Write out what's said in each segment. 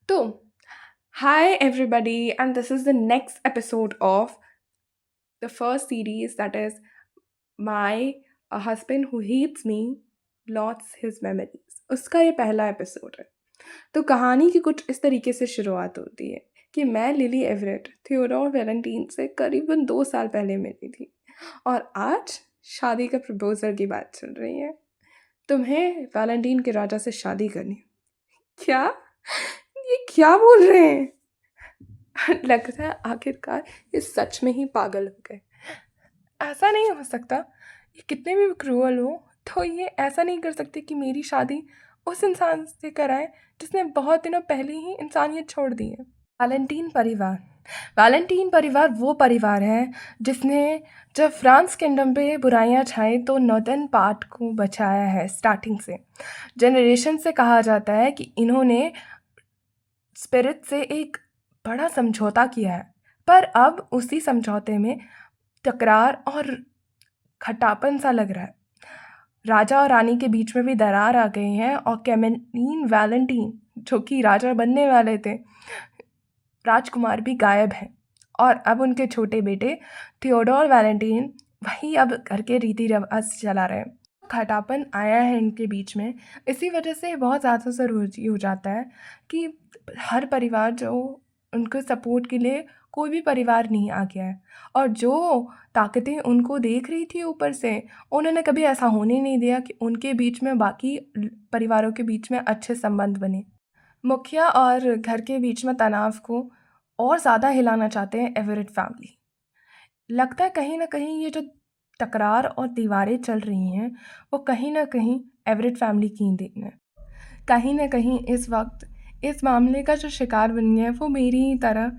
So, hi everybody, and this is the next episode of the first series that is My Husband Who Hates Me Lots His Memories. उसका ये पहला episode है। तो कहानी की कुछ इस तरीके से शुरुआत होती है कि मैं लिली एवरेट थियोडोर वैलेंटाइन से करीबन 2 साल पहले मिली थी और आज शादी का प्रपोजल की बात चल रही है। तुम्हें वैलेंटाइन के राजा से शादी करनी। क्या? ये क्या बोल रहे हैं? लगता है आखिरकार ये सच में ही पागल हो गए। ऐसा नहीं हो सकता। ये कितने भी क्रूअल हो तो ये ऐसा नहीं कर सकते कि मेरी शादी उस इंसान से कराएं जिसने बहुत दिनों पहले ही इंसानियत छोड़ दी है। वैलेंटीन परिवार। वैलेंटीन परिवार वो परिवार है जिसने जब फ्रांस किंगडम पे बुराइयां छाई तो नॉर्दर्न पार्ट को बचाया है स्टार्टिंग से। जनरेशन से कहा जाता है कि इन्होंने स्पिरिट से एक बड़ा समझौता किया है, पर अब उसी समझौते में तकरार और खटापन सा लग रहा है। राजा और रानी के बीच में भी दरार आ गई है और कैमलीन वैलेंटीन जो कि राजा बनने वाले थे, राजकुमार भी गायब हैं और अब उनके छोटे बेटे थियोडोर वैलेंटीन वही अब घर के रीति रिवाज चला रहे हैं। खटापन आया है इनके बीच में, इसी वजह से बहुत ज़्यादा ज़रूरी हो जाता है कि हर परिवार जो उनको सपोर्ट के लिए कोई भी परिवार नहीं आ गया है और जो ताकतें उनको देख रही थी ऊपर से, उन्होंने कभी ऐसा होने नहीं दिया कि उनके बीच में बाकी परिवारों के बीच में अच्छे संबंध बने। मुखिया और घर के बीच में तनाव को और ज़्यादा हिलाना चाहते हैं एवरेट फैमिली। लगता है कहीं न कहीं ये जो तकरार और दीवारें चल रही हैं, वो कहीं न कहीं एवरेट फैमिली की ही देन है। कहीं न कहीं इस वक़्त इस मामले का जो शिकार बन गया है, वो मेरी ही तरह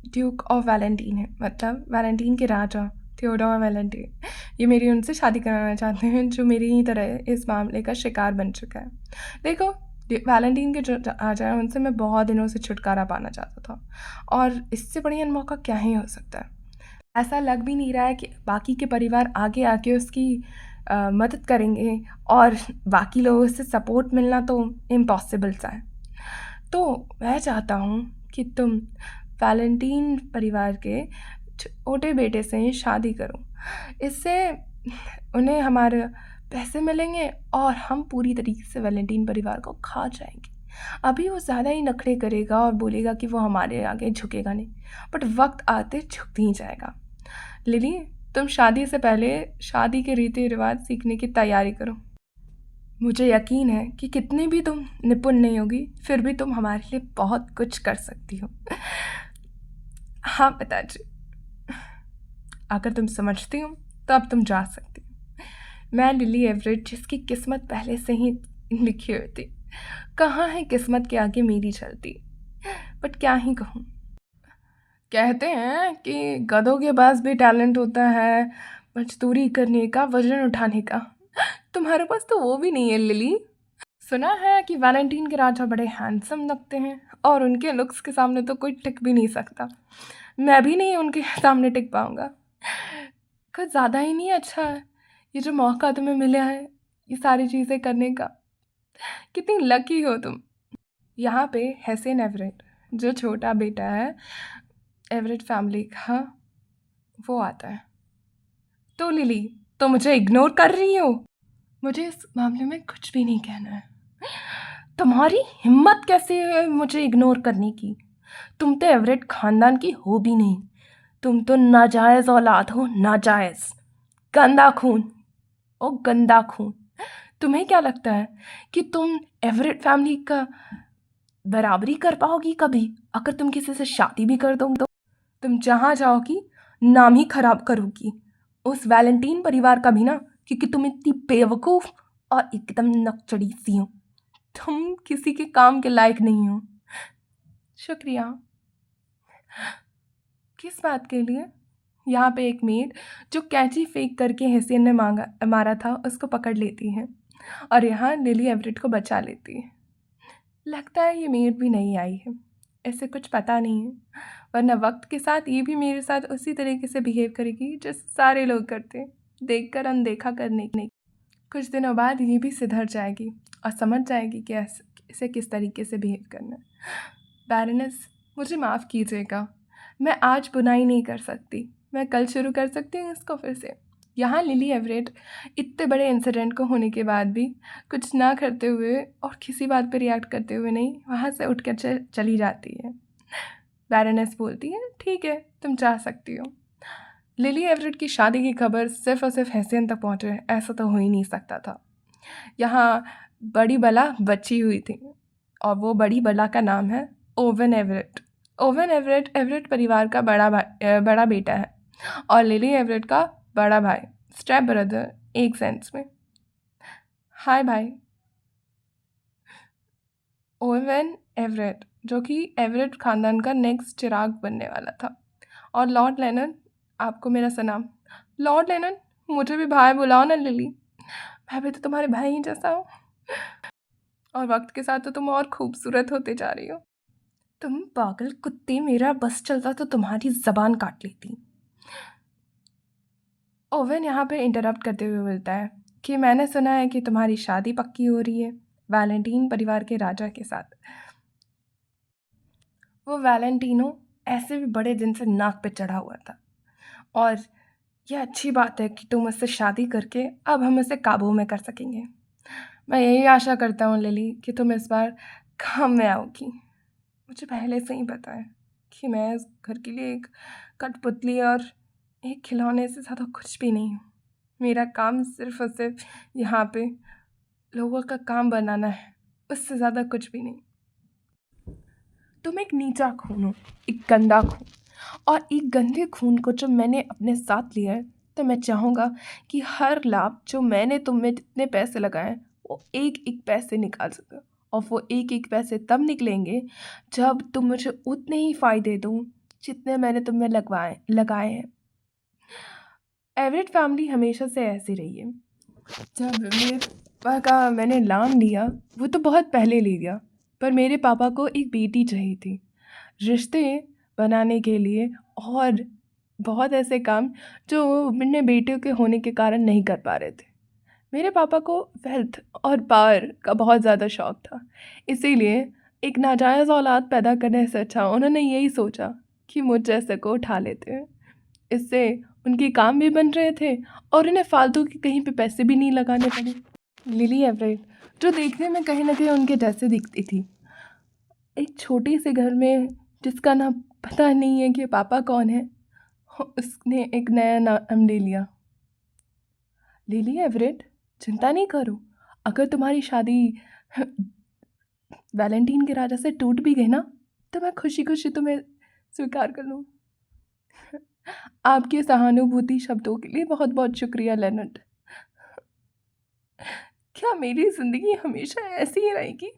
ड्यूक ऑफ वैलेंटीन है, मतलब वैलेंटीन के राजा थियोडोर वैलेंटीन। ये मेरी उनसे शादी कराना चाहते हैं, जो मेरी ही तरह इस मामले का शिकार बन चुका है। देखो, वैलेंटीन के जो राजा हैं, उनसे मैं बहुत दिनों से छुटकारा पाना चाहता था और इससे बढ़िया मौका क्या ही हो सकता है। ऐसा लग भी नहीं रहा है कि बाकी के परिवार आगे आके उसकी मदद करेंगे और बाकी लोगों से सपोर्ट मिलना तो इम्पॉसिबल सा है। तो मैं चाहता हूँ कि तुम वैलेंटीन परिवार के छोटे बेटे से शादी करो। इससे उन्हें हमारे पैसे मिलेंगे और हम पूरी तरीके से वैलेंटीन परिवार को खा जाएंगे। अभी वो ज़्यादा ही नखरे करेगा और बोलेगा कि वो हमारे आगे झुकेगा नहीं, बट वक्त आते झुक ही जाएगा। लिली, तुम शादी से पहले शादी के रीति रिवाज सीखने की तैयारी करो। मुझे यकीन है कि कितनी भी तुम निपुण नहीं होगी, फिर भी तुम हमारे लिए बहुत कुछ कर सकती हो। हाँ पिताजी, अगर तुम समझती हो तो अब तुम जा सकती हो। मैं लिली एवरेट, जिसकी किस्मत पहले से ही लिखी हुई थी। कहाँ है किस्मत के आगे मेरी चलती, बट क्या ही कहूँ। कहते हैं कि गधों के पास भी टैलेंट होता है मजदूरी करने का, वजन उठाने का। तुम्हारे पास तो वो भी नहीं है लिली। सुना है कि वैलेंटीन के राजा बड़े हैंडसम लगते हैं और उनके लुक्स के सामने तो कोई टिक भी नहीं सकता। मैं भी नहीं उनके सामने टिक पाऊंगा। कुछ ज़्यादा ही नहीं अच्छा है ये जो मौका तुम्हें मिला है ये सारी चीज़ें करने का। कितनी लकी हो तुम। यहाँ पे हैसेन एवरेट, जो छोटा बेटा है एवरेट फैमिली का, वो आता है। तो लिली, तो मुझे इग्नोर कर रही हो? मुझे इस मामले में कुछ भी नहीं कहना है। तुम्हारी हिम्मत कैसे है मुझे इग्नोर करने की? तुम तो एवरेट खानदान की हो भी नहीं। तुम तो नाजायज औलाद हो, नाजायज। गंदा खून। ओ गंदा खून। तुम्हें क्या लगता है कि तुम एवरेट फैमिली का बराबरी कर पाओगी कभी? अगर तुम किसी से शादी भी कर दो तो तुम जहाँ जाओगी नाम ही खराब करोगी उस वैलेंटीन परिवार का भी ना, क्योंकि तुम इतनी बेवकूफ़ और एकदम नकचड़ी सी हो। तुम किसी के काम के लायक नहीं हो। शुक्रिया। किस बात के लिए? यहाँ पे एक मेड जो कैंची फेंक करके हसीन ने मारा था उसको पकड़ लेती है और यहाँ लिली एवरेट को बचा लेती है। लगता है ये मेड भी नहीं आई है, ऐसे कुछ पता नहीं है, वरना वक्त के साथ ये भी मेरे साथ उसी तरीके से बिहेव करेगी जैसे सारे लोग करते हैं, देख कर अनदेखा करने की। कुछ दिनों बाद ये भी सुधर जाएगी और समझ जाएगी कि इसे किस तरीके से बिहेव करना है। बैरनेस, मुझे माफ़ कीजिएगा, मैं आज बुनाई नहीं कर सकती, मैं कल शुरू कर सकती हूँ इसको फिर से। यहाँ लिली एवरेट इतने बड़े इंसिडेंट को होने के बाद भी कुछ ना करते हुए और किसी बात पे रिएक्ट करते हुए नहीं, वहाँ से उठ कर चली जाती है। बैरनेस बोलती है, ठीक है, तुम जा सकती हो। लिली एवरेट की शादी की खबर सिर्फ और सिर्फ हैसियन तक पहुँचे, ऐसा तो हो ही नहीं सकता था। यहाँ बड़ी बला बची हुई थी और वो बड़ी बला का नाम है oven Everett. Oven Everett Everett परिवार का बड़ा बेटा है और लिली एवरेट का बड़ा भाई, स्टेप ब्रदर एक सेंस में। हाय भाई। ओवन एवरेट, जो कि एवरेट खानदान का नेक्स्ट चिराग बनने वाला था। और लॉर्ड लेनन, आपको मेरा सलाम। लॉर्ड लेनन, मुझे भी भाई बुलाओ ना लिली, मैं भी तो तुम्हारे भाई ही जैसा हूँ। और वक्त के साथ तो तुम और खूबसूरत होते जा रही हो। तुम पागल कुत्ते, मेरा बस चलता तो तुम्हारी ज़बान काट लेती। ओवन यहाँ पे इंटरप्ट करते हुए बोलता है कि मैंने सुना है कि तुम्हारी शादी पक्की हो रही है वैलेंटीन परिवार के राजा के साथ। वो वैलेंटीनो ऐसे भी बड़े दिन से नाक पे चढ़ा हुआ था और यह अच्छी बात है कि तुम उससे शादी करके अब हम इसे काबू में कर सकेंगे। मैं यही आशा करता हूँ लिली कि तुम इस बार काम में आओगी। मुझे पहले से ही पता है कि मैं इस घर के लिए एक कठपुतली और एक खिलौने से ज़्यादा कुछ भी नहीं हूँ। मेरा काम सिर्फ और सिर्फ यहाँ पे लोगों का काम बनाना है, उससे ज़्यादा कुछ भी नहीं। तुम एक नीचा खून हो, एक गंदा खून, और एक गंदे खून को जब मैंने अपने साथ लिया है तो मैं चाहूँगा कि हर लाभ जो मैंने तुम में जितने पैसे लगाए वो एक एक पैसे निकाल सके। और वो एक एक पैसे तब निकलेंगे जब तुम मुझे उतने ही फ़ायदे दो जितने मैंने तुम में लगाए हैं। एवरेट फैमिली हमेशा से ऐसी रही है। जब मेरे पापा का मैंने नाम लिया, वो तो बहुत पहले ले लिया, पर मेरे पापा को एक बेटी चाहिए थी रिश्ते बनाने के लिए और बहुत ऐसे काम जो वो अपने बेटे के होने के कारण नहीं कर पा रहे थे। मेरे पापा को वेल्थ और पावर का बहुत ज़्यादा शौक़ था, इसीलिए एक नाजायज़ औलाद पैदा करने से अच्छा उन्होंने यही सोचा कि मुझ जैसे को उठा लेते हैं। इससे उनके काम भी बन रहे थे और उन्हें फालतू के कहीं पे पैसे भी नहीं लगाने पड़े। लिली एवरेट, जो देखने में कहीं ना कहीं उनके जैसे दिखती थी, एक छोटे से घर में जिसका ना पता नहीं है कि पापा कौन है, उसने एक नया नाम ले लिया। लिली एवरेट, चिंता नहीं करो, अगर तुम्हारी शादी वैलेंटीन के राजा से टूट भी गई ना तो मैं खुशी खुशी तुम्हें स्वीकार कर लूँ। आपके सहानुभूति शब्दों के लिए बहुत बहुत शुक्रिया लेनट। क्या मेरी ज़िंदगी हमेशा ऐसी ही रहेगी?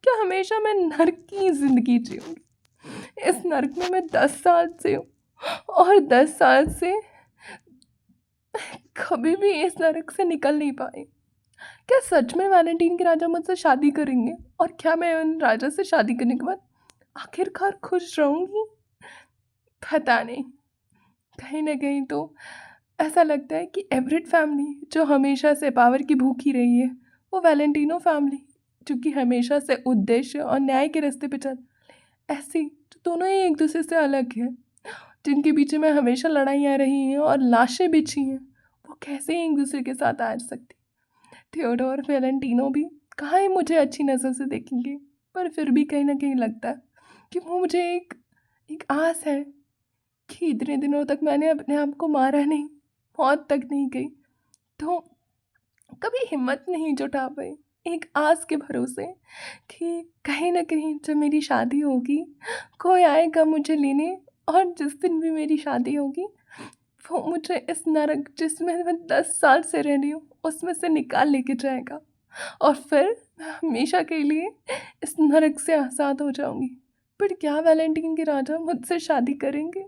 क्या हमेशा मैं नर्क की ज़िंदगी जीऊँगी? इस नर्क में मैं 10 साल से हूँ और 10 साल से कभी भी इस नर्क से निकल नहीं पाई। क्या सच में वैलेंटीन के राजा मुझसे शादी करेंगे? और क्या मैं उन राजा से शादी करने के बाद आखिरकार खुश रहूँगी? पता नहीं, कहीं ना कहीं तो ऐसा लगता है कि एवरेट फैमिली जो हमेशा से पावर की भूखी रही है, वो वैलेंटीनो फैमिली जो कि हमेशा से उद्देश्य और न्याय के रास्ते पे चल, ऐसी जो दोनों ही एक दूसरे से अलग हैं, जिनके पीछे में हमेशा लड़ाइयाँ रही हैं और लाशें बिछी हैं, वो कैसे एक दूसरे के साथ आ सकती? थियोडोर वैलेंटीनो भी कहाँ ही मुझे अच्छी नज़र से देखेंगे, पर फिर भी कहीं ना कहीं लगता है कि वो मुझे एक एक आस है कि इतने दिनों तक मैंने अपने आप को मारा नहीं, मौत तक नहीं गई, तो कभी हिम्मत नहीं जुटा पाई एक आस के भरोसे कि कहीं ना कहीं जब मेरी शादी होगी कोई आएगा मुझे लेने, और जिस दिन भी मेरी शादी होगी वो मुझे इस नरक जिसमें मैं 10 साल से रह रही हूँ उसमें से निकाल लेके जाएगा और फिर मैं हमेशा के लिए इस नरक से आज़ाद हो जाऊंगी। पर क्या वैलेंटीन के राजा मुझसे शादी करेंगे?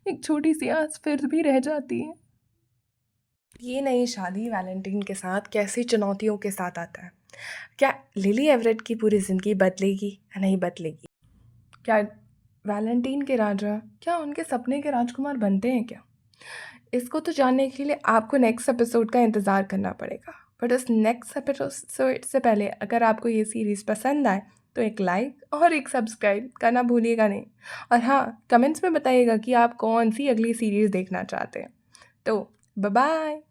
एक छोटी सी आस फिर भी रह जाती है। ये नई शादी वैलेंटीन के साथ कैसी चुनौतियों के साथ आता है? क्या लिली एवरेट की पूरी ज़िंदगी बदलेगी या नहीं बदलेगी? क्या वैलेंटीन के राजा क्या उनके सपने के राजकुमार बनते हैं क्या? इसको तो जानने के लिए आपको नेक्स्ट एपिसोड का इंतज़ार करना पड़ेगा। बट उस नेक्स्ट एपिसोड से पहले अगर आपको ये सीरीज़ पसंद आए तो एक लाइक और एक सब्सक्राइब करना भूलिएगा नहीं। और हाँ, कमेंट्स में बताइएगा कि आप कौन सी अगली सीरीज़ देखना चाहते हैं। तो बाय बाय।